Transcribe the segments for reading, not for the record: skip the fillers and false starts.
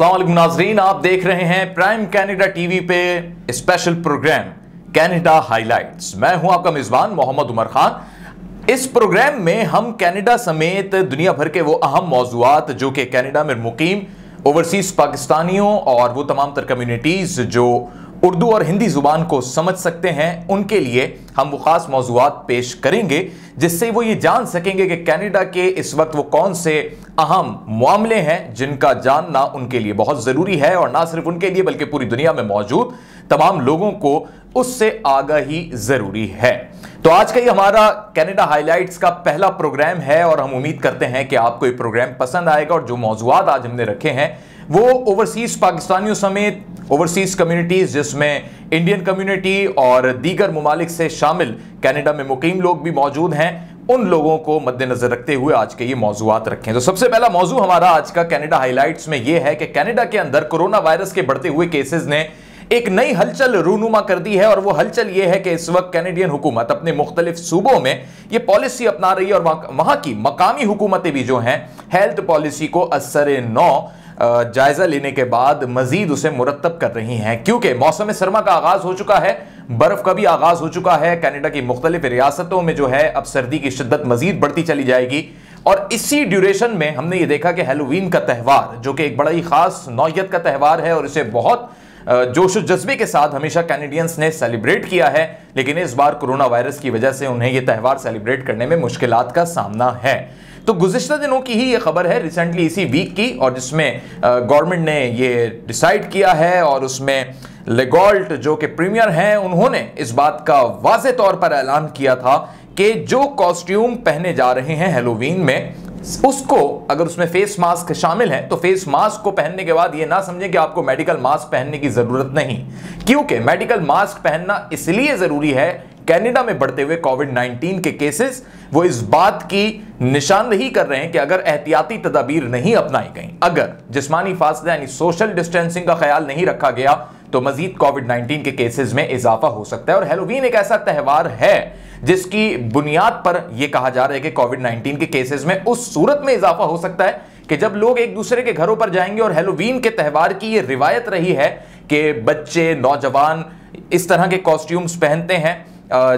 अस्सलाम वालेकुम नाजरीन, आप देख रहे हैं प्राइम कनाडा टीवी पे स्पेशल प्रोग्राम कनाडा हाइलाइट्स। मैं हूं आपका मेजबान मोहम्मद उमर खान। इस प्रोग्राम में हम कनाडा समेत दुनिया भर के वो अहम मौजूआत जो कि कनाडा में मुकीम ओवरसीज पाकिस्तानियों और वो तमाम तर कम्युनिटीज जो उर्दू और हिंदी जुबान को समझ सकते हैं, उनके लिए हम वो खास मौजूआत पेश करेंगे जिससे वो ये जान सकेंगे कि कनाडा के इस वक्त वो कौन से अहम मामले हैं जिनका जानना उनके लिए बहुत जरूरी है, और ना सिर्फ उनके लिए बल्कि पूरी दुनिया में मौजूद तमाम लोगों को उससे आगाही जरूरी है। तो आज का ये हमारा कनाडा हाइलाइट्स का पहला प्रोग्राम है और हम उम्मीद करते हैं कि आपको ये प्रोग्राम पसंद आएगा। और जो मौजूआत आज हमने रखे हैं वो ओवरसीज पाकिस्तानियों समेत ओवरसीज कम्युनिटीज जिसमें इंडियन कम्युनिटी और दीगर ममालिक से शामिल कनाडा में मुकीम लोग भी मौजूद हैं, उन लोगों को मद्देनजर रखते हुए आज के ये मौजूआत रखें। तो सबसे पहला मौजू हमारा आज का कनाडा हाइलाइट्स में यह है कि कनाडा के अंदर कोरोना वायरस के बढ़ते हुए केसेस ने एक नई हलचल रूनुमा कर दी है। और वो हलचल ये है कि इस वक्त कैनेडियन हुकूमत अपने मुख्तलिफ सूबों में ये पॉलिसी अपना रही है और वहां की मकामी हुकूमतें भी जो हैं हेल्थ पॉलिसी को असर नौ जायजा लेने के बाद मजीद उसे मुरत्तब कर रही हैं, क्योंकि मौसम सरमा का आगाज हो चुका है, बर्फ का भी आगाज हो चुका है। कनाडा की मुख्तलिफ रियासतों में जो है अब सर्दी की शिद्दत मजीद बढ़ती चली जाएगी। और इसी ड्यूरेशन में हमने ये देखा कि हैलोवीन का त्यौहार जो कि एक बड़ा ही खास नौयत का त्यौहार है और इसे बहुत जोश और जज्बे के साथ हमेशा कैनेडियंस ने सेलिब्रेट किया है, लेकिन इस बार कोरोना वायरस की वजह से उन्हें यह त्यौहार सेलिब्रेट करने में मुश्किलात का सामना है। तो गुज़िश्ता दिनों की ही ये खबर है, रिसेंटली इसी वीक की, और जिसमें गवर्नमेंट ने ये डिसाइड किया है और उसमें लेगॉल्ट जो कि प्रीमियर हैं उन्होंने इस बात का वाज़े तौर पर ऐलान किया था कि जो कॉस्ट्यूम पहने जा रहे हैं हैलोवीन में उसको अगर उसमें फेस मास्क शामिल है तो फेस मास्क को पहनने के बाद ये ना समझें कि आपको मेडिकल मास्क पहनने की जरूरत नहीं, क्योंकि मेडिकल मास्क पहनना इसलिए जरूरी है कनाडा में बढ़ते हुए कोविड-19 के केसेस वो इस बात की निशानदेही कर रहे हैं कि अगर एहतियाती तदाबीर नहीं अपनाई गई, अगर जिस्मानी फासला यानी सोशल डिस्टेंसिंग का ख्याल नहीं रखा गया तो मजीद कोविड-19 के केसेस में इजाफा हो सकता है। और हैलोवीन एक ऐसा त्यौहार है जिसकी बुनियाद पर यह कहा जा रहा है कि कोविड-19 के केसेस में उस सूरत में इजाफा हो सकता है कि जब लोग एक दूसरे के घरों पर जाएंगे। और हैलोवीन के त्यौहार की यह रिवायत रही है कि बच्चे नौजवान इस तरह के कॉस्ट्यूम्स पहनते हैं,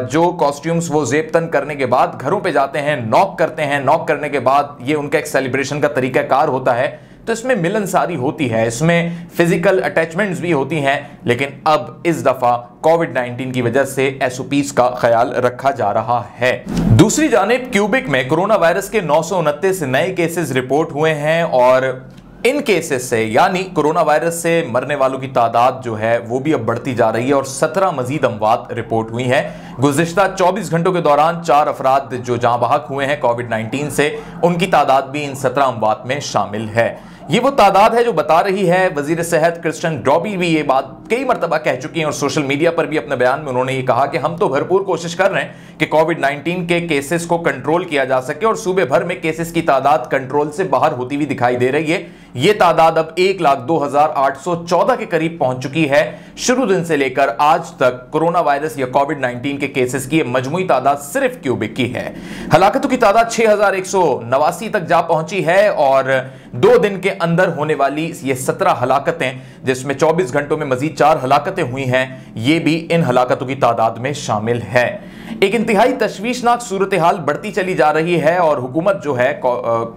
जो कॉस्ट्यूम्स वो जेबतन करने के बाद घरों पे जाते हैं, नॉक करते हैं, नॉक करने के बाद ये उनका एक सेलिब्रेशन का तरीकाकार होता है। तो इसमें मिलनसारी होती है, इसमें फिजिकल अटैचमेंट्स भी होती हैं, लेकिन अब इस दफा कोविड-19 की वजह से एसओपीज का ख्याल रखा जा रहा है। दूसरी जानिब क्यूबिक में कोरोना वायरस के 929 नए केसेस रिपोर्ट हुए हैं और इन केसेस से यानी कोरोना वायरस से मरने वालों की तादाद जो है वो भी अब बढ़ती जा रही है और 17 मजीद अमवात रिपोर्ट हुई हैं। गुज़िश्ता 24 घंटों के दौरान 4 अफराद जो जाँ बहक हुए हैं कोविड-19 से, उनकी तादाद भी इन 17 अमवात में शामिल है। ये वो तादाद है जो बता रही है, वजीर सेहत क्रिस्टियन ड्रॉबी भी ये बात कई मरतबा कह चुकी हैं और सोशल मीडिया पर भी अपने बयान में उन्होंने ये कहा कि हम तो भरपूर कोशिश कर रहे हैं कि कोविड-19 के केसेस को कंट्रोल किया जा सके और सूबे भर में केसेस की तादाद कंट्रोल से बाहर होती हुई दिखाई दे रही है। ये तादाद अब 1,02,814 के करीब पहुंच चुकी है। शुरू दिन से लेकर आज तक कोरोना वायरस या कोविड-19 के केसेस की मजमूई तादाद सिर्फ क्यूबिक की है। हलाकतों की तादाद 6,189 तक जा पहुंची है और 2 दिन के अंदर होने वाली ये 17 हलाकतें, जिसमें 24 घंटों में मजीद 4 हलाकतें हुई हैं, ये भी इन हलाकतों की तादाद में शामिल है। एक इंतहाई तशवीशनाक सूरत हाल बढ़ती चली जा रही है और हुकूमत जो है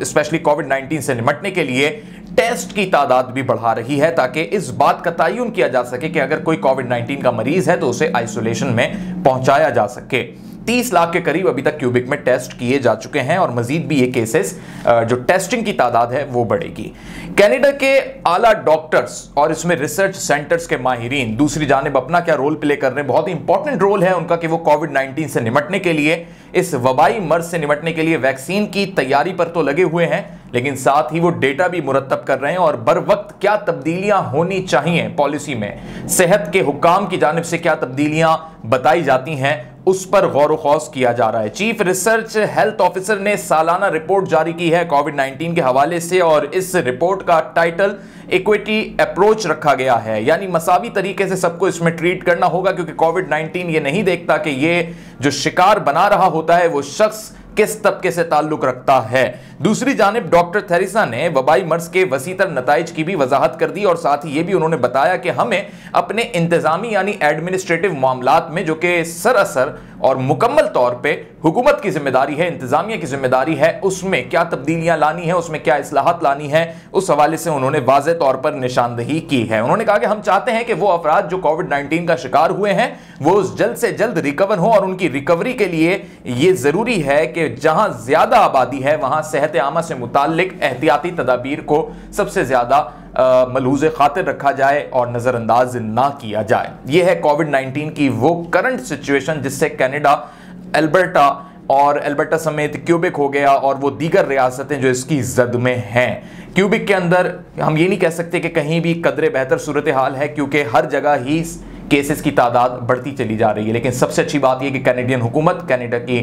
स्पेशली कोविड-19 से निपटने के लिए टेस्ट की तादाद भी बढ़ा रही है ताकि इस बात का तयन किया जा सके कि अगर कोई कोविड-19 का मरीज है तो उसे आइसोलेशन में पहुंचाया जा सके। 30 लाख के करीब अभी तक क्यूबिक में टेस्ट किए जा चुके हैं और मजीद भी ये केसेस जो टेस्टिंग की तादाद है वो बढ़ेगी। कनाडा के आला डॉक्टर्स और इसमें रिसर्च सेंटर्स के माहिरीन दूसरी जानिब अपना क्या रोल प्ले कर रहे हैं, बहुत ही इंपॉर्टेंट रोल है उनका कि वो कोविड-19 से निपटने के लिए, इस वबाई मर्ज से निपटने के लिए वैक्सीन की तैयारी पर तो लगे हुए हैं, लेकिन साथ ही वो डेटा भी मुरत्तब कर रहे हैं और बर वक्त क्या तब्दीलियां होनी चाहिए पॉलिसी में, सेहत के हुक्काम की जानिब से क्या तब्दीलियां बताई जाती हैं, उस पर गौर व खौस किया जा रहा है। चीफ रिसर्च हेल्थ ऑफिसर ने सालाना रिपोर्ट जारी की है कोविड-19 के हवाले से और इस रिपोर्ट का टाइटल इक्विटी अप्रोच रखा गया है, यानी मसावी तरीके से सबको इसमें ट्रीट करना होगा, क्योंकि कोविड-19 ये नहीं देखता कि ये जो शिकार बना रहा होता है वो शख्स किस तबके से ताल्लुक रखता है। दूसरी जानिब डॉक्टर थेरेसा ने वबाई मर्ज के वसीतर नताइज की भी वजाहत कर दी और साथ ही ये भी उन्होंने बताया कि हमें अपने इंतजामी यानी एडमिनिस्ट्रेटिव मामलात में, जो कि सरासर और मुकम्मल तौर पे हुकूमत की जिम्मेदारी है, इंतजामिया की जिम्मेदारी है, उसमें क्या तब्दीलियां लानी है, उसमें क्या इस्लाहात लानी है, उस हवाले से उन्होंने वाज़े तौर पर निशानदही की है। उन्होंने कहा कि हम चाहते हैं कि वो अफराद जो कोविड-19 का शिकार हुए हैं वो जल्द से जल्द रिकवर हो, और उनकी रिकवरी के लिए ये जरूरी है कि जहां ज्यादा आबादी है वहां सेहत आमा से मुताल्लिक एहतियाती तदाबीर को सबसे ज्यादा मलहूज़ खातिर रखा जाए और नजरअंदाज ना किया जाए। यह है कोविड-19 की वो करंट सिचुएशन जिससे कनाडा, अल्बर्टा और अल्बर्टा समेत क्यूबेक हो गया और वो दीगर रियासतें जो इसकी जद में हैं। क्यूबेक के अंदर हम ये नहीं कह सकते कि कहीं भी कदरे बेहतर सूरत हाल है, क्योंकि हर जगह ही केसेस की तादाद बढ़ती चली जा रही है। लेकिन सबसे अच्छी बात यह कि कैनेडियन हुकूमत, कनाडा की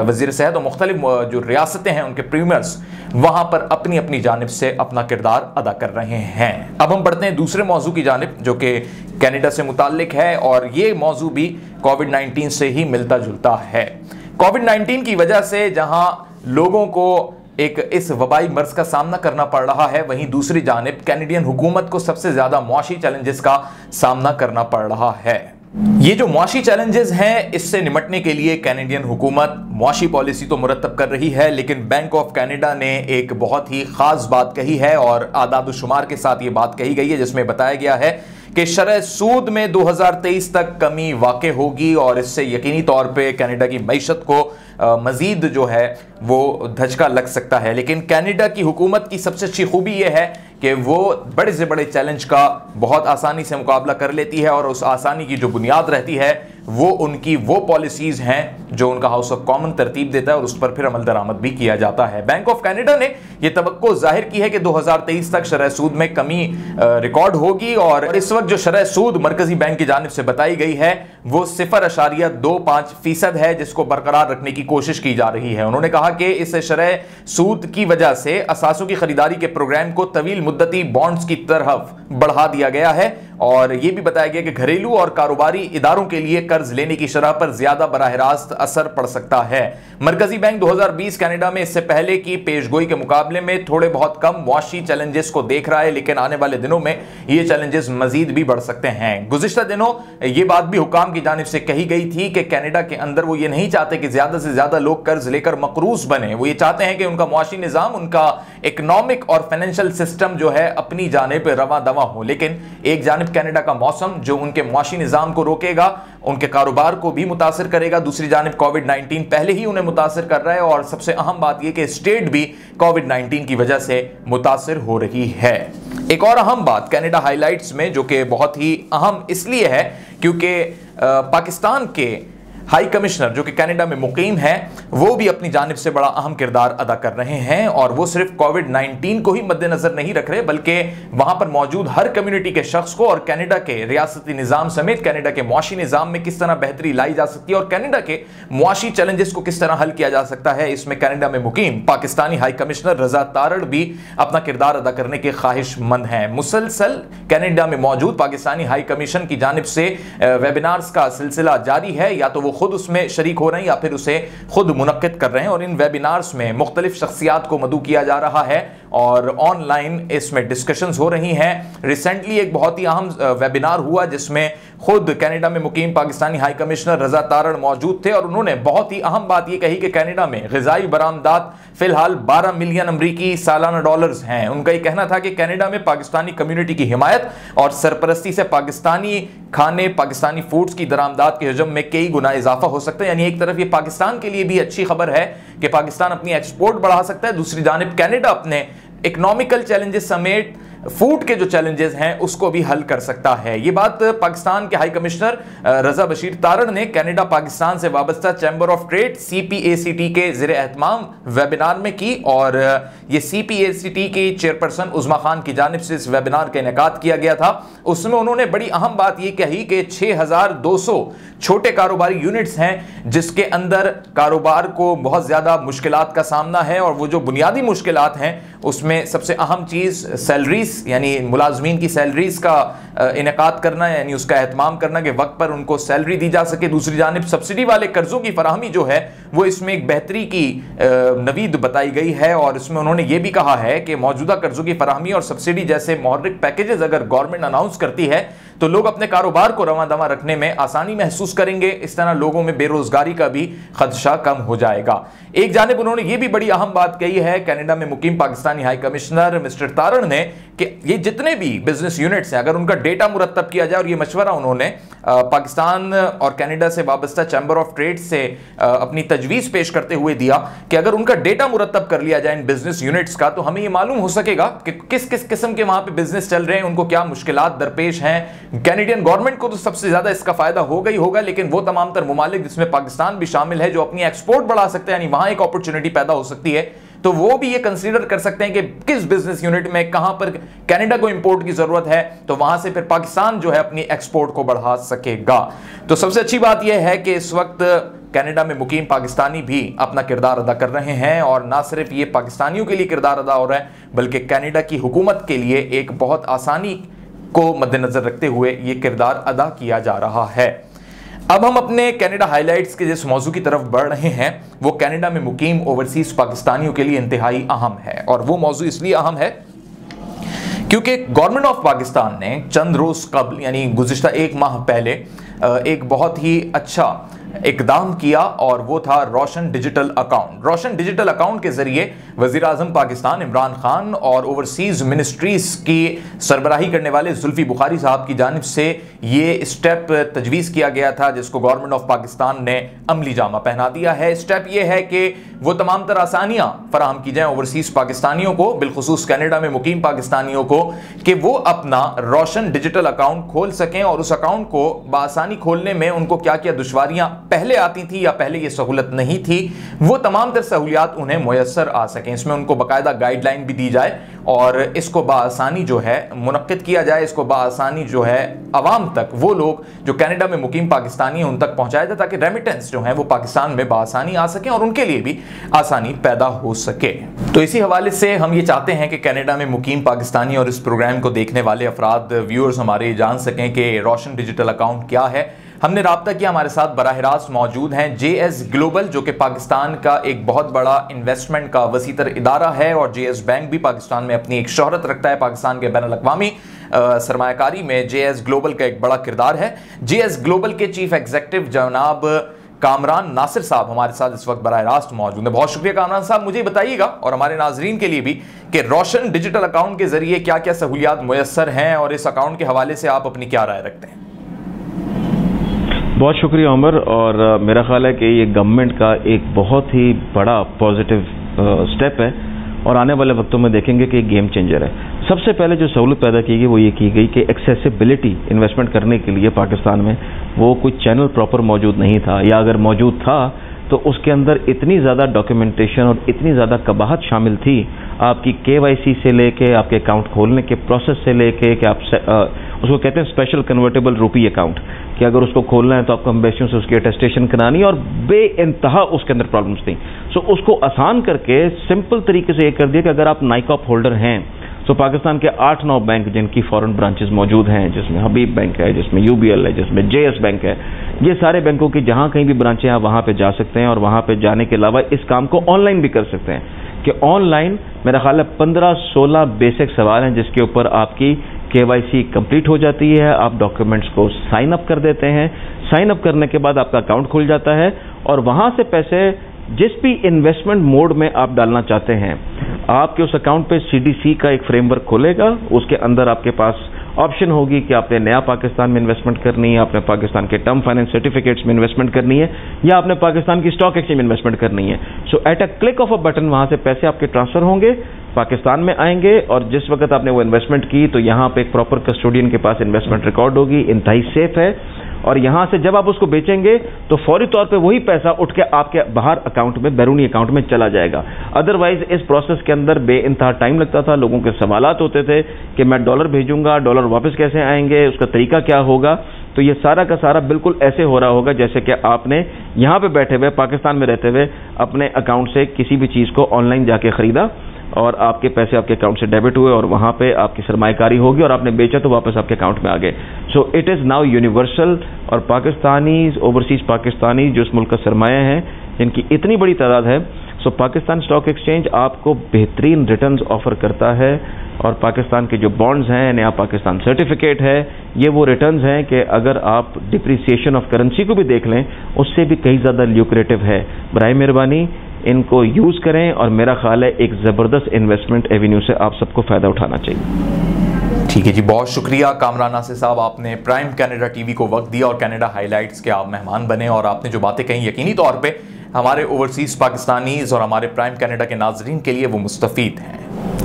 वज़ीर सेहत और मुख्तलिफ जो रियासतें हैं उनके प्रीमियर्स वहां पर अपनी अपनी जानिब से अपना किरदार अदा कर रहे हैं। अब हम बढ़ते हैं दूसरे मौजू की जानिब जो कि कनाडा से मुताल्लिक है, और ये मौजू भी कोविड-19 से ही मिलता जुलता है। कोविड-19 की वजह से जहां लोगों को एक इस वबाई मर्ज का सामना करना पड़ रहा है, वहीं दूसरी जानिब कैनेडियन हुकूमत को सबसे ज्यादा मुआशी चैलेंजेस का सामना करना पड़ रहा है। ये जो मुआशी चैलेंजेस हैं, इससे निपटने के लिए कैनेडियन हुकूमत मुआशी पॉलिसी तो मुरतब कर रही है, लेकिन बैंक ऑफ कनाडा ने एक बहुत ही खास बात कही है और आदाद शुमार के साथ ये बात कही गई है, जिसमें बताया गया है कि शरह सूद में 2023 तक कमी वाक़ होगी और इससे यकीनी तौर पे कनाडा की मईशत को मजीद जो है वो धचका लग सकता है। लेकिन कनाडा की हुकूमत की सबसे अच्छी खूबी यह है कि वो बड़े से बड़े चैलेंज का बहुत आसानी से मुकाबला कर लेती है, और उस आसानी की जो बुनियाद रहती है वो उनकी वो पॉलिसीज़ हैं जो उनका हाउस ऑफ कॉमन तरतीब देता है और उस पर फिर अमल दरामद भी किया जाता है। बैंक ऑफ कनाडा ने यह तवक्को जाहिर की है कि 2023 तक शरह सूद में कमी रिकॉर्ड होगी, और इस वक्त जो शरह सूद मरकजी बैंक की जानिब से बताई गई है वो 0.25% है, जिसको बरकरार रखने की कोशिश की जा रही है। उन्होंने कहा कि इस शरह सूद की वजह से असासों की खरीदारी के प्रोग्राम को तवील मुद्दती बॉन्ड्स की तरफ बढ़ा दिया गया है, और यह भी बताया गया कि घरेलू और कारोबारी इदारों के लिए कर्ज लेने की शरह पर ज्यादा बराह रास्त असर पड़ सकता है। मरकजी बैंक 2020 कनाडा में इससे पहले की पेशगोई के मुकाबले में थोड़े बहुत कम मुआशी चैलेंजेस को देख रहा है, लेकिन आने वाले दिनों में ये चैलेंजेस मजीद भी बढ़ सकते हैं। गुज़िश्ता दिनों ये बात भी हुकाम की जानिब से कही गई थी कि कनाडा के अंदर वो ये नहीं चाहते कि ज्यादा से ज्यादा लोग कर्ज लेकर मकरूज बने। वो ये चाहते हैं कि उनका मुआशी निजाम, उनका इकोनॉमिक और फाइनेंशियल सिस्टम जो है अपनी जानिब रवा दवा हो। लेकिन एक जानिब कनाडा का मौसम जो उनके मुआशी निजाम को रोकेगा, उनके कारोबार को भी मुतासर करेगा, दूसरी जानिब कोविड-19 पहले ही उन्हें मुतासर कर रहा है, और सबसे अहम बात यह कि स्टेट भी कोविड-19 की वजह से मुतासर हो रही है। एक और अहम बात कनाडा हाइलाइट्स में, जो कि बहुत ही अहम इसलिए है क्योंकि पाकिस्तान के हाई कमिश्नर जो कि कनाडा में मुकीम है, वो भी अपनी जानिब से बड़ा अहम किरदार अदा कर रहे हैं, और वो सिर्फ कोविड-19 को ही मद्देनजर नहीं रख रहे बल्कि वहां पर मौजूद हर कम्युनिटी के शख्स को और कनाडा के रियासती निज़ाम समेत कनाडा के मुआशी निज़ाम में किस तरह बेहतरी लाई जा सकती है और कनाडा के मुआशी चैलेंजेस को किस तरह हल किया जा सकता है, इसमें कनाडा में मुकीम पाकिस्तानी हाई कमिश्नर रजा तारड़ भी अपना किरदार अदा करने के ख्वाहिशमंद हैं। मुसलसल कनाडा में मौजूद पाकिस्तानी हाई कमीशन की जानिब से वेबिनार्स का सिलसिला जारी है, या तो वो खुद उसमें शरीक हो रहे हैं या फिर उसे खुद मुनक्किद कर रहे हैं, और इन वेबिनार्स में मुख्तलिफ शख्सियात को मदऊ किया जा रहा है और ऑनलाइन इसमें डिस्कशंस हो रही हैं। रिसेंटली एक बहुत ही अहम वेबिनार हुआ जिसमें खुद कनाडा में मुकीम पाकिस्तानी हाई कमिश्नर रजा तारड़ मौजूद थे, और उन्होंने बहुत ही अहम बात यह कही कि कनाडा में ग़िज़ाई बरामदात फिलहाल 12 मिलियन अमरीकी सालाना डॉलर्स हैं। उनका यह कहना था कि कनाडा में पाकिस्तानी कम्युनिटी की हिमायत और सरपरस्ती से पाकिस्तानी खाने, पाकिस्तानी फूड्स की दरामदात के हजम में कई गुना इजाफा हो सकता है। यानी एक तरफ ये पाकिस्तान के लिए भी अच्छी खबर है कि पाकिस्तान अपनी एक्सपोर्ट बढ़ा सकता है, दूसरी जानिब कनाडा अपने इकोनॉमिकल चैलेंजेस समेत फूड के जो चैलेंजेस हैं उसको भी हल कर सकता है। ये बात पाकिस्तान के हाई कमिश्नर रजा बशीर तारड़ ने कनाडा पाकिस्तान से वाबस्ता चैम्बर ऑफ ट्रेड CPACT के ज़िर एहतमाम वेबिनार में की, और ये CPACT की चेयरपर्सन उज़मा खान की जानिब से इस वेबिनार का इनेकाद किया गया था। उसमें उन्होंने बड़ी अहम बात ये कही कि 6200 छोटे कारोबारी यूनिट्स हैं जिसके अंदर कारोबार को बहुत ज़्यादा मुश्किलात का सामना है, और वो जो बुनियादी मुश्किलात हैं उसमें सबसे अहम चीज़ सैलरीज सैलरीज यानी मुलाजमीन की सैलरीज का इनेकाद करना, यानी उसका एहतमाम करना कि वक्त पर उनको सैलरी दी जा सके। दूसरी जानिब सब्सिडी वाले कर्जों की फराहमी जो है वो इसमें एक बेहतरी की नवीद बताई गई है, और इसमें उन्होंने ये भी कहा है कि मौजूदा कर्जों की फराहमी और सब्सिडी जैसे मुहर्रिक पैकेजेस अगर गवर्नमेंट अनाउंस करती है तो लोग अपने कारोबार को रवां दवा रखने में आसानी महसूस करेंगे। इस तरह लोगों में बेरोजगारी का भी खदशा कम हो जाएगा। एक जानिब उन्होंने ये भी बड़ी अहम बात कही है कनाडा में मुकीम पाकिस्तानी हाई कमिश्नर मिस्टर तारण ने कि ये जितने भी बिजनेस यूनिट्स हैं अगर उनका डेटा मुरतब किया जाए, और ये मशवरा उन्होंने पाकिस्तान और कनाडा से वाबस्ता चैम्बर ऑफ ट्रेड से अपनी तजवीज़ पेश करते हुए दिया कि अगर उनका डेटा मुरतब कर लिया जाए इन बिजनेस यूनिट्स का तो हमें ये मालूम हो सकेगा कि किस किस किस्म के वहां पे बिजनेस चल रहे हैं, उनको क्या मुश्किलात दरपेश हैं। कैनेडियन गवर्नमेंट को तो सबसे ज्यादा इसका फायदा होगा ही होगा, लेकिन वो तमाम तर मुमालिक जिसमें पाकिस्तान भी शामिल है जो अपनी एक्सपोर्ट बढ़ा सकते हैं, यानी वहां एक अपॉर्चुनिटी पैदा हो सकती है, तो वो भी ये कंसीडर कर सकते हैं कि किस बिजनेस यूनिट में कहां पर कनाडा को इंपोर्ट की जरूरत है, तो वहां से फिर पाकिस्तान जो है अपनी एक्सपोर्ट को बढ़ा सकेगा। तो सबसे अच्छी बात यह है कि इस वक्त कनाडा में मुकीम पाकिस्तानी भी अपना किरदार अदा कर रहे हैं, और ना सिर्फ ये पाकिस्तानियों के लिए किरदार अदा हो रहा है बल्कि कनाडा की हुकूमत के लिए एक बहुत आसानी को मद्देनजर रखते हुए ये किरदार अदा किया जा रहा है। अब हम अपने कनाडा हाइलाइट्स के जिस मौजू की तरफ बढ़ रहे हैं वो कनाडा में मुकीम ओवरसीज पाकिस्तानियों के लिए इंतहाई अहम है, और वो मौजू इसलिए अहम है क्योंकि गवर्नमेंट ऑफ पाकिस्तान ने चंद रोज कबल यानी गुज़िश्ता एक माह पहले एक बहुत ही अच्छा इकदाम किया, और वो था रोशन डिजिटल अकाउंट। रोशन डिजिटल अकाउंट के जरिए वजीर आजम पाकिस्तान इमरान खान और ओवरसीज मिनिस्ट्रीज की सरबराही करने वाले जुल्फी बुखारी साहब की जानिब से ये स्टेप तजवीज़ किया गया था, जिसको गवर्नमेंट ऑफ पाकिस्तान ने अमली जामा पहना दिया है। स्टेप ये है कि वो तमाम तरह आसानियां फराहम की जाएं ओवरसीज पाकिस्तानियों को, बिलखुसूस कनाडा में मुकीम पाकिस्तानियों को, कि वो अपना रोशन डिजिटल अकाउंट खोल सकें, और उस अकाउंट को बासानी खोलने में उनको क्या क्या दुश्वारियां पहले आती थी या पहले ये सहूलत नहीं थी, वो तमाम तर सहूलियात उन्हें मुयस्सर आ सकें। इसमें उनको बाकायदा गाइडलाइन भी दी जाए और इसको बासानी जो है मुनक्किद किया जाए, इसको बासानी जो है अवाम तक, वो लोग जो कनाडा में मुकीम पाकिस्तानी हैं उन तक पहुंचाया जाए, ताकि रेमिटेंस जो है वो पाकिस्तान में बासानी आ सके और उनके लिए भी आसानी पैदा हो सके। तो इसी हवाले से हम ये चाहते हैं कि कनाडा में मुकीम पाकिस्तानी और इस प्रोग्राम को देखने वाले अफराद व्यूअर्स हमारे जान सकें कि रोशन डिजिटल अकाउंट क्या है। हमने राब्ता किया, हमारे साथ बराह रास्त मौजूद हैं JS ग्लोबल, जो कि पाकिस्तान का एक बहुत बड़ा इन्वेस्टमेंट का वसीतर इदारा है, और JS बैंक भी पाकिस्तान में अपनी एक शोहरत रखता है। पाकिस्तान के बैनुल अक़वामी सरमायाकारी में JS ग्लोबल का एक बड़ा किरदार है। JS ग्लोबल के चीफ एग्जीक्यूटिव जनाब कामरान नासिर साहब हमारे साथ इस वक्त बराह रास्त मौजूद है। बहुत शुक्रिया कामरान साहब। मुझे बताइएगा और हमारे नाजरीन के लिए भी कि रोशन डिजिटल अकाउंट के जरिए क्या क्या सहूलियात मुयस्सर हैं, और इस अकाउंट के हवाले से आप अपनी क्या राय रखते हैं? बहुत शुक्रिया उमर, और मेरा ख्याल है कि ये गवर्नमेंट का एक बहुत ही बड़ा पॉजिटिव स्टेप है, और आने वाले वक्तों में देखेंगे कि गेम चेंजर है। सबसे पहले जो सहूलत पैदा की गई वो ये की गई कि एक्सेसिबिलिटी इन्वेस्टमेंट करने के लिए पाकिस्तान में वो कोई चैनल प्रॉपर मौजूद नहीं था, या अगर मौजूद था तो उसके अंदर इतनी ज़्यादा डॉक्यूमेंटेशन और इतनी ज़्यादा कबाहत शामिल थी, आपकी KYC से लेके आपके अकाउंट खोलने के प्रोसेस से लेके कि आप उसको कहते हैं स्पेशल कन्वर्टेबल रूपी अकाउंट, कि अगर उसको खोलना है तो आपको एम्बेसियों से उसकी अटेस्टेशन करानी, और बेइंतहा उसके अंदर प्रॉब्लम्स थी। सो उसको आसान करके सिंपल तरीके से ये कर दिया कि अगर आप नाइकॉप होल्डर हैं तो पाकिस्तान के 8-9 बैंक जिनकी फॉरेन ब्रांचेस मौजूद हैं, जिसमें हबीब बैंक है, जिसमें UBL है, जिसमें JS बैंक है, ये सारे बैंकों की जहां कहीं भी ब्रांचें हैं वहां पे जा सकते हैं, और वहां पे जाने के अलावा इस काम को ऑनलाइन भी कर सकते हैं। कि ऑनलाइन मेरा ख्याल है 15-16 बेसिक सवाल हैं जिसके ऊपर आपकी KYC कंप्लीट हो जाती है, आप डॉक्यूमेंट्स को साइन अप कर देते हैं, साइन अप करने के बाद आपका अकाउंट खुल जाता है, और वहां से पैसे जिस भी इन्वेस्टमेंट मोड में आप डालना चाहते हैं, आपके उस अकाउंट पे CDC का एक फ्रेमवर्क खुलेगा, उसके अंदर आपके पास ऑप्शन होगी कि आपने नया पाकिस्तान में इन्वेस्टमेंट करनी है, आपने पाकिस्तान के टर्म फाइनेंस सर्टिफिकेट्स में इन्वेस्टमेंट करनी है, या आपने पाकिस्तान की स्टॉक एक्सचेंज में इन्वेस्टमेंट करनी है। So at a click of a button वहां से पैसे आपके ट्रांसफर होंगे, पाकिस्तान में आएंगे, और जिस वक्त आपने वो इन्वेस्टमेंट की तो यहाँ पे एक प्रॉपर कस्टोडियन के पास इन्वेस्टमेंट रिकॉर्ड होगी, इंतहाई सेफ है, और यहां से जब आप उसको बेचेंगे तो फौरी तौर पे वही पैसा उठ के आपके बाहर अकाउंट में, बैरूनी अकाउंट में चला जाएगा। अदरवाइज इस प्रोसेस के अंदर बेइंतहा टाइम लगता था, लोगों के सवालात होते थे कि मैं डॉलर भेजूंगा, डॉलर वापस कैसे आएंगे, उसका तरीका क्या होगा। तो ये सारा का सारा बिल्कुल ऐसे हो रहा होगा जैसे कि आपने यहां पे बैठे हुए पाकिस्तान में रहते हुए अपने अकाउंट से किसी भी चीज को ऑनलाइन जाके खरीदा, और आपके पैसे आपके अकाउंट से डेबिट हुए और वहाँ पे आपकी सरमायाकारी होगी और आपने बेचा तो वापस आपके अकाउंट में आ गए। So it is now universal. और पाकिस्तानीज, ओवरसीज पाकिस्तानी जो इस मुल्क का सरमाया है, जिनकी इतनी बड़ी तादाद है, सो पाकिस्तान स्टॉक एक्सचेंज आपको बेहतरीन रिटर्न्स ऑफर करता है। और पाकिस्तान के जो बॉन्ड्स हैं, नया पाकिस्तान सर्टिफिकेट है, ये वो रिटर्न्स हैं कि अगर आप डिप्रिसिएशन ऑफ करेंसी को भी देख लें, उससे भी कहीं ज़्यादा ल्यूक्रेटिव है। बराए मेहरबानी इनको यूज़ करें और मेरा ख्याल है एक ज़बरदस्त इन्वेस्टमेंट एवेन्यू से आप सबको फ़ायदा उठाना चाहिए। ठीक है जी, बहुत शुक्रिया कामरान नासिर साहब, आपने प्राइम कैनेडा टीवी को वक्त दिया और कैनेडा हाइलाइट्स के आप मेहमान बने और आपने जो बातें कही यकीनी तौर पे हमारे ओवरसीज पाकिस्तानीज और हमारे प्राइम कैनेडा के नाजरीन के लिए वो मुस्तफीद हैं।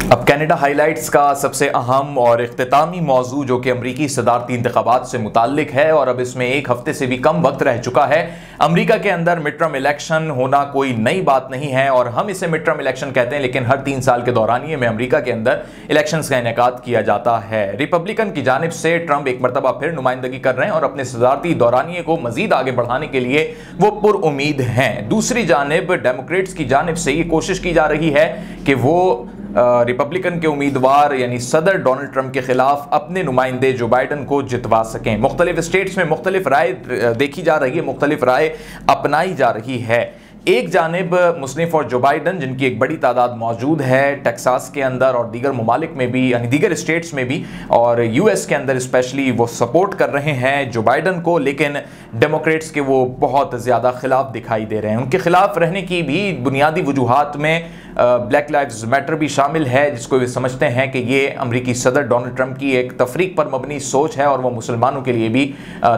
अब कैनेडा हाइलाइट्स का सबसे अहम और इख्तितामी मौजू जो कि अमरीकी सदारती इंतखाबात से मुताल्लिक है, और अब इसमें एक हफ्ते से भी कम वक्त रह चुका है। अमरीका के अंदर मिड टर्म इलेक्शन होना कोई नई बात नहीं है और हम इसे मिड टर्म इलेक्शन कहते हैं, लेकिन हर 3 साल के दौरानिए में अमरीका के अंदर इलेक्शंस का इनेकाद किया जाता है। रिपब्लिकन की जानिब से ट्रंप एक मरतबा फिर नुमाइंदगी कर रहे हैं और अपने सदारती दौरानिए को मजीद आगे बढ़ाने के लिए वो पुरउम्मीद हैं। दूसरी जानिब डेमोक्रेट्स की जानिब से ये कोशिश की जा रही है कि वो रिपब्लिकन के उम्मीदवार यानी सदर डोनाल्ड ट्रंप के खिलाफ अपने नुमाइंदे जो बाइडन को जितवा सकें। मुख्तलिफ स्टेट्स में मुख्तलिफ राय देखी जा रही है, मुख्तलिफ राय अपनाई जा रही है। एक जानिब मुस्लिम फॉर जो बाइडन, जिनकी एक बड़ी तादाद मौजूद है टेक्सास के अंदर और दीगर ममालिक में भी, यानी दीगर स्टेट्स में भी और यूएस के अंदर स्पेशली, वो सपोर्ट कर रहे हैं जो बाइडन को, लेकिन डेमोक्रेट्स के वो बहुत ज़्यादा खिलाफ दिखाई दे रहे हैं। उनके खिलाफ रहने की भी बुनियादी वजूहात में ब्लैक लाइव्स मैटर भी शामिल है, जिसको वे समझते हैं कि ये अमरीकी सदर डोनाल्ड ट्रंप की एक तफरीक पर मबनी सोच है और वो मुसलमानों के लिए भी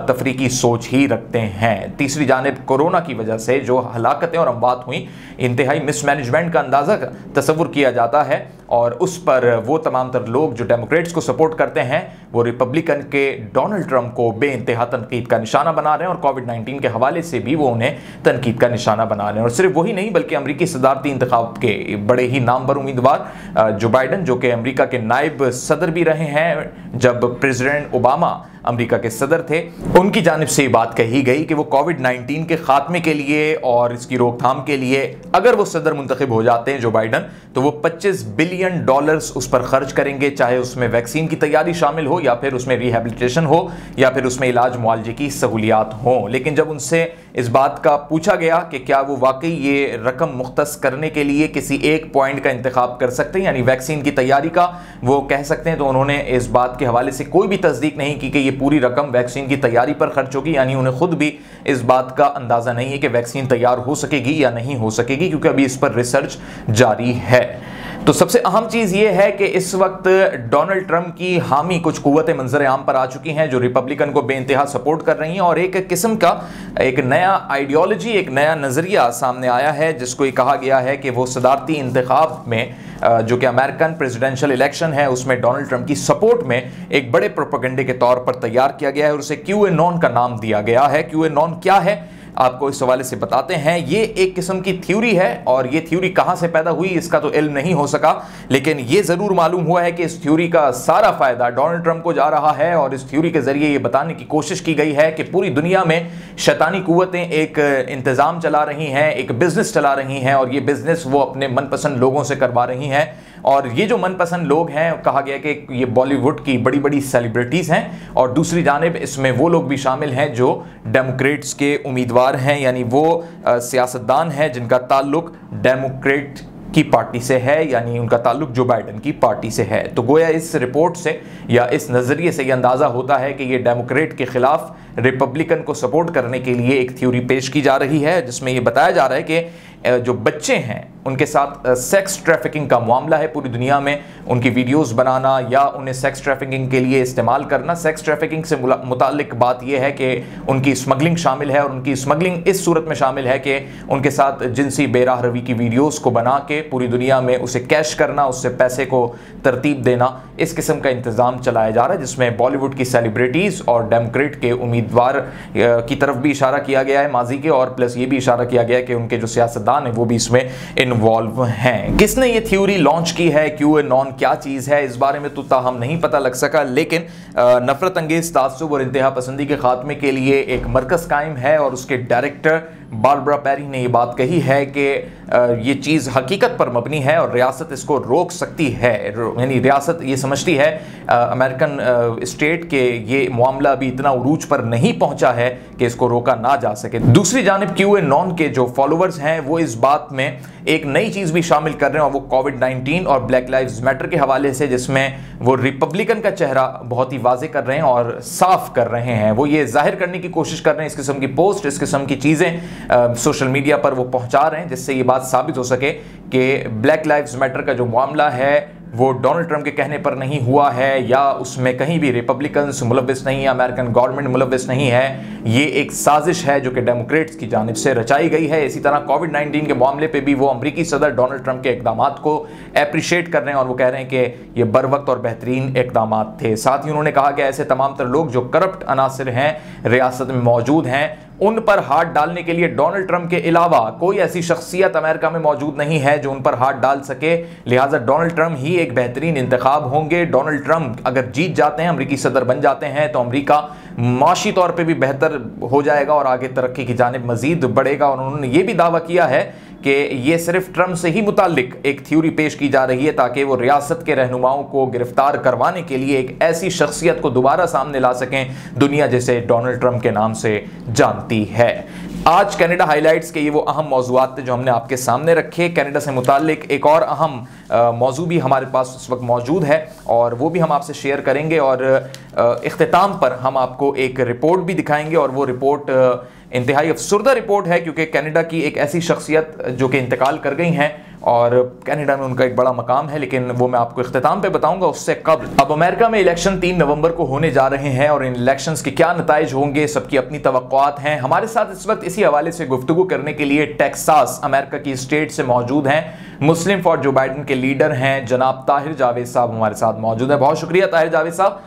तफरीकी सोच ही रखते हैं। तीसरी जानिब कोरोना की वजह से जो हलाकतें और अमवात हुई, इंतहाई मिसमैनेजमेंट का अंदाज़ा तस्वुर किया जाता है और उस पर वो तमाम तर लोग जो डेमोक्रेट्स को सपोर्ट करते हैं वो रिपब्लिकन के डोनाल्ड ट्रंप को बेइंतहा तनकीद का निशाना बना रहे हैं और कोविड-19 के हवाले से भी वो उन्हें तनकीद का निशाना बना रहे हैं। और सिर्फ वही नहीं बल्कि अमरीकी सदारती इंतखाब के बड़े ही नामवर उम्मीदवार जो बाइडन, जो कि अमरीका के नायब सदर भी रहे हैं जब प्रेसिडेंट ओबामा अमरीका के सदर थे, उनकी जानिब से ये बात कही गई कि वो कोविड-19 के खात्मे के लिए और इसकी रोकथाम के लिए अगर वो सदर मुंतखब हो जाते हैं जो बाइडन, तो वो $25 बिलियन उस पर खर्च करेंगे, चाहे उसमें वैक्सीन की तैयारी शामिल हो या फिर उसमें रिहेबिलिटेशन हो या फिर उसमें इलाज मुआलजे की सहूलियात हो। लेकिन जब उनसे इस बात का पूछा गया कि क्या वो वाकई ये रकम मुख्तस करने के लिए किसी एक पॉइंट का इंतखाब कर सकते हैं, यानी वैक्सीन की तैयारी का वो कह सकते हैं, तो उन्होंने इस बात के हवाले से कोई भी तस्दीक नहीं की कि ये पूरी रकम वैक्सीन की तैयारी पर खर्च होगी। यानी उन्हें खुद भी इस बात का अंदाज़ा नहीं है कि वैक्सीन तैयार हो सकेगी या नहीं हो सकेगी, क्योंकि अभी इस पर रिसर्च जारी है। तो सबसे अहम चीज़ ये है कि इस वक्त डोनाल्ड ट्रंप की हामी कुछ कुव्वतें मंजर आम पर आ चुकी हैं जो रिपब्लिकन को बेइंतहा सपोर्ट कर रही हैं और एक किस्म का एक नया आइडियोलॉजी, एक नया नज़रिया सामने आया है जिसको ये कहा गया है कि वो सदारती इंतखाब में जो कि अमेरिकन प्रेसिडेंशियल इलेक्शन है उसमें डोनाल्ड ट्रंप की सपोर्ट में एक बड़े प्रोपेगेंडे के तौर पर तैयार किया गया है और उसे QAnon का नाम दिया गया है। QAnon क्या है आपको इस हवाले से बताते हैं। ये एक किस्म की थ्योरी है और ये थ्योरी कहाँ से पैदा हुई इसका तो इल्म नहीं हो सका, लेकिन ये ज़रूर मालूम हुआ है कि इस थ्योरी का सारा फ़ायदा डोनाल्ड ट्रंप को जा रहा है और इस थ्योरी के ज़रिए ये बताने की कोशिश की गई है कि पूरी दुनिया में शैतानी कुव्वतें एक इंतज़ाम चला रही हैं, एक बिज़नेस चला रही हैं और ये बिज़नेस वो अपने मनपसंद लोगों से करवा रही हैं। और ये जो मनपसंद लोग हैं, कहा गया कि ये बॉलीवुड की बड़ी बड़ी सेलिब्रिटीज़ हैं और दूसरी जानिब इसमें वो लोग भी शामिल हैं जो डेमोक्रेट्स के उम्मीदवार हैं, यानी वो सियासतदान हैं जिनका ताल्लुक डेमोक्रेट की पार्टी से है, यानी उनका ताल्लुक जो बाइडन की पार्टी से है। तो गोया इस रिपोर्ट से या इस नज़रिए से ये अंदाज़ा होता है कि ये डेमोक्रेट के खिलाफ रिपब्लिकन को सपोर्ट करने के लिए एक थ्योरी पेश की जा रही है जिसमें ये बताया जा रहा है कि जो बच्चे हैं उनके साथ सेक्स ट्रैफिकिंग का मामला है पूरी दुनिया में, उनकी वीडियोस बनाना या उन्हें सेक्स ट्रैफिकिंग के लिए इस्तेमाल करना। सेक्स ट्रैफिकिंग से मुताल्लिक बात यह है कि उनकी स्मगलिंग शामिल है और उनकी स्मगलिंग इस सूरत में शामिल है कि उनके साथ जिनसी बेराह रवी की वीडियोस को बना के पूरी दुनिया में उसे कैश करना, उससे पैसे को तरतीब देना, इस किस्म का इंतज़ाम चलाया जा रहा है जिसमें बॉलीवुड की सेलिब्रिटीज़ और डेमोक्रेट के उम्मीदवार की तरफ भी इशारा किया गया है माजी के, और प्लस ये भी इशारा किया गया है कि उनके जो सियासतदान हैं वो भी इसमें इन्वॉल्व हैं। किसने ये थ्योरी लॉन्च की है, QAnon क्या चीज़ है, इस बारे में तो ताहम नहीं पता लग सका, लेकिन नफरत अंगेज तासुब और इंतहा पसंदी के खात्मे के लिए एक मरकज़ कायम है और उसके डायरेक्टर बारबरा पेरी ने ये बात कही है कि ये चीज़ हकीकत पर मबनी है और रियासत इसको रोक सकती है, यानी रियासत ये समझती है अमेरिकन स्टेट के ये मामला अभी इतना उरूज पर नहीं पहुंचा है कि इसको रोका ना जा सके। दूसरी जानिब QAnon के जो फॉलोअर्स हैं वो इस बात में एक नई चीज़ भी शामिल कर रहे हैं और वो कोविड-19 और ब्लैक लाइव्स मैटर के हवाले से, जिसमें वो रिपब्लिकन का चेहरा बहुत ही वाजे कर रहे हैं और साफ कर रहे हैं। वो ये जाहिर करने की कोशिश कर रहे हैं, इस किस्म की पोस्ट, इस किस्म की चीज़ें सोशल मीडिया पर वो पहुंचा रहे हैं, जिससे ये बात साबित हो सके कि ब्लैक लाइव्स मैटर का जो मामला है वो डोनाल्ड ट्रंप के कहने पर नहीं हुआ है या उसमें कहीं भी रिपब्लिकन्स मुलव्विस नहीं है, अमेरिकन गवर्नमेंट मुलव्विस नहीं है। ये एक साजिश है जो कि डेमोक्रेट्स की जानिब से रचाई गई है। इसी तरह कोविड-19 के मामले पे भी वो अमेरिकी सदर डोनाल्ड ट्रंप के इकदामात को एप्रिशिएट कर रहे हैं और वो कह रहे हैं कि ये बरवक्त और बेहतरीन इकदामात थे। साथ ही उन्होंने कहा कि ऐसे तमाम तर लोग जो करप्ट अनासिर हैं रियासत में मौजूद हैं, उन पर हाथ डालने के लिए डोनाल्ड ट्रंप के अलावा कोई ऐसी शख्सियत अमेरिका में मौजूद नहीं है जो उन पर हाथ डाल सके, लिहाजा डोनाल्ड ट्रंप ही एक बेहतरीन इंतखाब होंगे। डोनाल्ड ट्रंप अगर जीत जाते हैं, अमेरिकी सदर बन जाते हैं, तो अमेरिका माशी तौर पे भी बेहतर हो जाएगा और आगे तरक्की की जानिब मजीद बढ़ेगा। और उन्होंने ये भी दावा किया है कि ये सिर्फ ट्रंप से ही मुताल्लिक एक थ्योरी पेश की जा रही है ताकि वो रियासत के रहनुमाओं को गिरफ्तार करवाने के लिए एक ऐसी शख्सियत को दोबारा सामने ला सकें दुनिया जिसे डोनाल्ड ट्रंप के नाम से जानती है। आज कनाडा हाइलाइट्स के ये वो अहम मौजूआत थे जो हमने आपके सामने रखे। कनाडा से मुताल्लिक एक और अहम मौजू भी हमारे पास इस वक्त मौजूद है और वो भी हम आपसे शेयर करेंगे और इख्तिताम पर हम आपको एक रिपोर्ट भी दिखाएंगे और वो रिपोर्ट इंतहाई अफसरदा रिपोर्ट है क्योंकि कनाडा की एक ऐसी शख्सियत जो कि इंतकाल कर गई हैं और कनाडा में उनका एक बड़ा मकाम है, लेकिन वो मैं आपको इख्तिताम पे बताऊंगा उससे कबल। अब अमेरिका में इलेक्शन 3 नवंबर को होने जा रहे हैं और इन इलेक्शंस के क्या नताइज होंगे, सबकी अपनी तवक्कुआत हैं। हमारे साथ इस वक्त इसी हवाले से गुफ्तगू करने के लिए टेक्सास अमेरिका की स्टेट से मौजूद हैं मुस्लिम फॉर जो बाइडन के लीडर हैं जनाब ताहिर जावेद साहब हमारे साथ मौजूद हैं। बहुत शुक्रिया ताहिर जावेद साहब।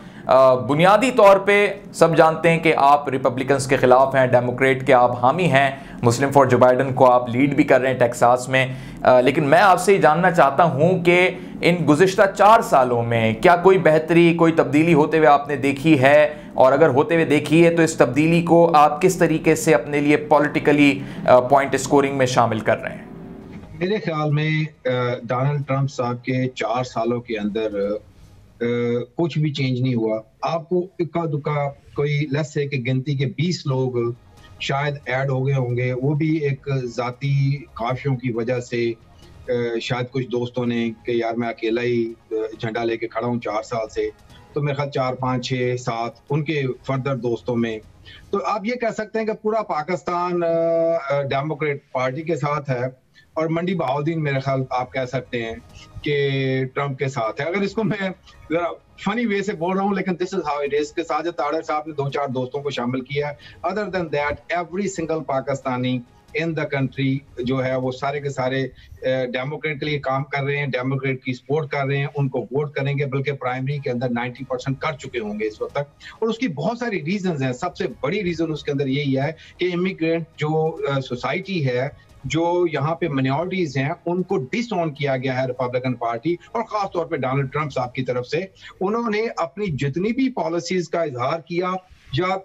बुनियादी तौर पे सब जानते हैं कि आप रिपब्लिकन्स के खिलाफ हैं, डेमोक्रेट के आप हामी हैं, मुस्लिम फॉर जो बाइडन को आप लीड भी कर रहे हैं टेक्सास में, लेकिन मैं आपसे ये जानना चाहता हूं कि इन गुज़िश्ता 4 सालों में क्या कोई बेहतरी, कोई तब्दीली होते हुए आपने देखी है, और अगर होते हुए देखी है तो इस तब्दीली को आप किस तरीके से अपने लिए पॉलिटिकली पॉइंट स्कोरिंग में शामिल कर रहे हैं? मेरे ख्याल में डोनाल्ड ट्रंप साहब के 4 सालों के अंदर कुछ भी चेंज नहीं हुआ। आपको इक्का दुक्का कोई लेट्स से कि गिनती के 20 लोग शायद ऐड हो गए होंगे, वो भी एक ज़ाती ख्वाहिशों की वजह से। शायद कुछ दोस्तों ने कि यार मैं अकेला ही झंडा लेके खड़ा हूँ 4 साल से, तो मेरे ख्याल 4, 5, 6, 7 उनके फर्दर दोस्तों में। तो आप ये कह सकते हैं कि पूरा पाकिस्तान डेमोक्रेट पार्टी के साथ है और मंडी बहाउद्दीन मेरे ख्याल आप कह सकते हैं कि ट्रंप के साथ है। अगर इसको मैं जरा फनी वे से बोल रहा हूँ, लेकिन this is how it is. के साजिद तारड़ साहब ने 2-4 दोस्तों को शामिल किया है। Other than that every single Pakistani in the country जो है वो सारे के सारे डेमोक्रेट के लिए काम कर रहे हैं, डेमोक्रेट की सपोर्ट कर रहे हैं, उनको वोट करेंगे, बल्कि प्राइमरी के अंदर 90% कर चुके होंगे इस वक्त तक। और उसकी बहुत सारी रीजंस हैं। सबसे बड़ी रीजन उसके अंदर यही है कि इमिग्रेंट जो सोसाइटी है, जो यहाँ पे माइनॉरिटीज हैं, उनको डिसऑन किया गया है रिपब्लिकन पार्टी और खास तौर पे डोनाल्ड ट्रंप साहब की तरफ से। उन्होंने अपनी जितनी भी पॉलिसीज का इजहार किया या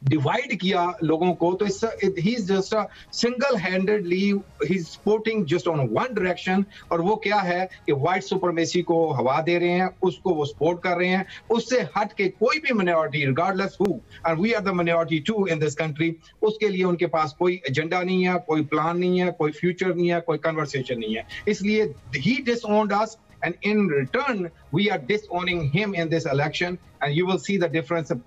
डिवाइड किया लोगों को, तो he is just a single handedly he is supporting just on one direction. और वो क्या है कि व्हाइट सुपरमेसी को हवा दे रहे हैं, उसको वो सपोर्ट कर रहे हैं। उससे हट के कोई भी minority regardless who, and we are the minority too in this country, उसके लिए उनके पास कोई एजेंडा नहीं है, कोई प्लान नहीं है, कोई फ्यूचर नहीं है, कोई कन्वर्सेशन नहीं है। इसलिए ही डिसऑन्ड अस and in return we are disowning him in this election, and you will see the difference. A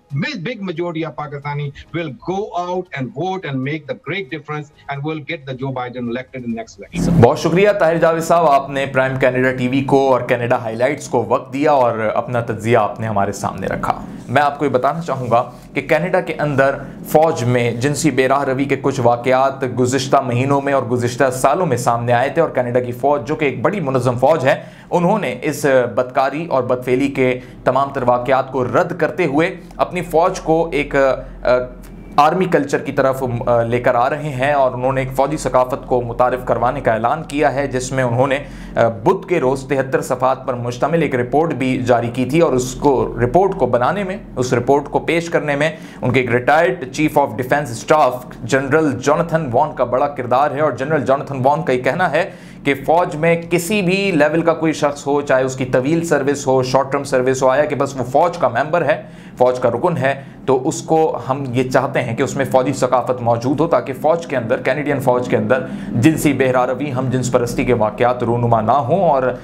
big majority of Pakistani will go out and vote and make the great difference and will get the Joe Biden elected in the next election. बहुत शुक्रिया ताहिर जावेद साहब, आपने prime Canada TV को और Canada highlights को वक्त दिया और अपना तज्जिया आपने हमारे सामने रखा। मैं आपको ये बताना चाहूँगा कि कनाडा के अंदर फ़ौज में जिनसी बेराह रवी के कुछ वाक़यात गुज़िश्ता महीनों में और गुज़िश्ता सालों में सामने आए थे और कनाडा की फ़ौज जो कि एक बड़ी मुनज़्ज़म फ़ौज है, उन्होंने इस बदकारी और बदफेली के तमाम तर वाक़यात को रद्द करते हुए अपनी फ़ौज को एक आर्मी कल्चर की तरफ लेकर आ रहे हैं और उन्होंने एक फ़ौजी सकाफ़त को मुतारिफ करवाने का ऐलान किया है, जिसमें उन्होंने बुध के रोज़ 73 सफ़ात पर मुश्तमिल एक रिपोर्ट भी जारी की थी और उसको रिपोर्ट को बनाने में, उस रिपोर्ट को पेश करने में उनके एक retired chief of defence staff general Jonathan Vaughan का बड़ा किरदार है। और जनरल जोनाथन वॉन का ये कहना है कि फ़ौज में किसी भी लेवल का कोई शख्स हो, चाहे उसकी तवील सर्विस हो, शॉर्ट टर्म सर्विस हो, आया कि बस वो फ़ौज का मेंबर है, फ़ौज का रुकन है, तो उसको हम ये चाहते हैं कि उसमें फ़ौजी सकाफ़त मौजूद हो, ताकि फ़ौज के अंदर, कैनेडियन फ़ौज के अंदर जिनसी बेहरारवी, हम जिन्स परस्ती के वाक़यात रूनुमा ना हों और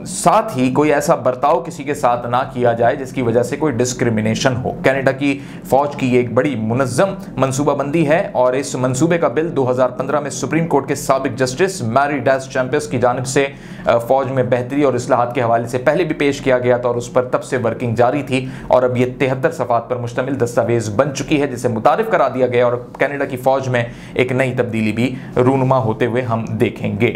साथ ही कोई ऐसा बर्ताव किसी के साथ ना किया जाए जिसकी वजह से कोई डिस्क्रिमिनेशन हो। कनाडा की फ़ौज की एक बड़ी मुनज़्ज़म मनसूबाबंदी है और इस मनसूबे का बिल 2015 में सुप्रीम कोर्ट के साबिक जस्टिस मैरी डैस चैम्पियंस की जानिब से फ़ौज में बेहतरी और इस्लाहात के हवाले से पहले भी पेश किया गया था और उस पर तब से वर्किंग जारी थी और अब ये 73 सफ़ात पर मुश्तमिल दस्तावेज़ बन चुकी है, जिसे मुतारिफ करा दिया गया और कनाडा की फ़ौज में एक नई तब्दीली भी रूनुमा होते हुए हम देखेंगे।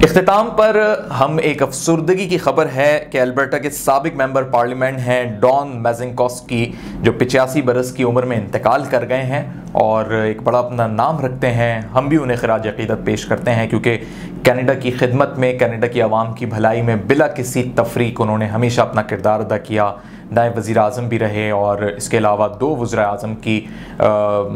इख्तिताम पर हम एक अफसुर्दगी की खबर है कि अल्बर्टा के साबिक मेंबर पार्लियामेंट हैं डॉन मैजेंकोस्की, जो 85 बरस की उम्र में इंतकाल कर गए हैं और एक बड़ा अपना नाम रखते हैं। हम भी उन्हें खिराज अक़ीदत पेश करते हैं क्योंकि कनाडा की खिदमत में, कनाडा की आवाम की भलाई में बिला किसी तफरीक उन्होंने हमेशा अपना किरदार अदा किया। नायब वज़ीर आज़म भी रहे और इसके अलावा 2 वज़ीर आज़म की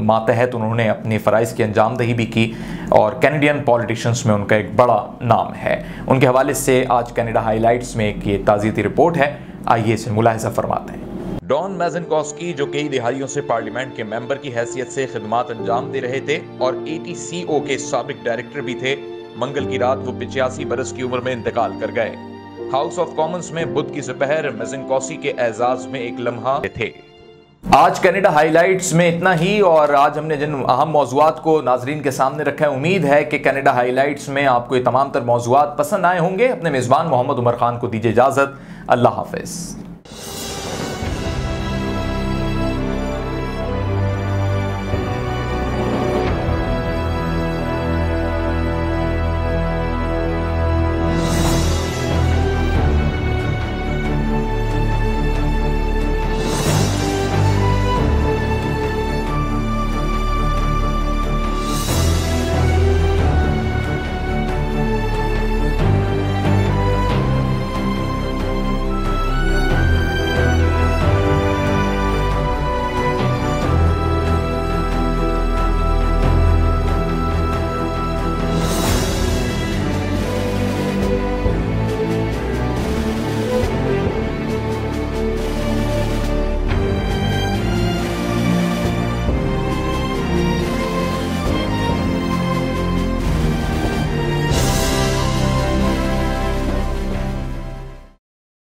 मातहत उन्होंने अपने फ़राइज़ की अंजामदही भी की और कैनेडियन पॉलिटिशियंस में उनका एक बड़ा नाम है। उनके हवाले से आज कनाडा हाईलाइट्स में एक ये ताज़ियती रिपोर्ट है, आइए इसे मुलाहिज़ा फरमाते हैं। डॉन मैजेंकोस्की, जो कई दिहाइयों से पार्लियामेंट के मेंबर की हैसियत से खिदमात अंजाम दे रहे थे और ATCO के साबिक डायरेक्टर भी थे, मंगल की रात वो 85 बरस की उम्र में इंतकाल कर गए। हाउस ऑफ कॉमन्स में बुध की दोपहर मैजेंकोस्की के एजाज में एक लम्हा थे। आज कनाडा हाईलाइट्स में इतना ही और आज हमने जिन अहम मौज़ूआत को नाजरीन के सामने रखा है, उम्मीद है कि कनाडा हाईलाइट्स में आपको ये तमाम तर मौज़ूआत पसंद आए होंगे। अपने मेज़बान मोहम्मद उमर खान को दीजिए इजाज़त। अल्लाह हाफ़िज़।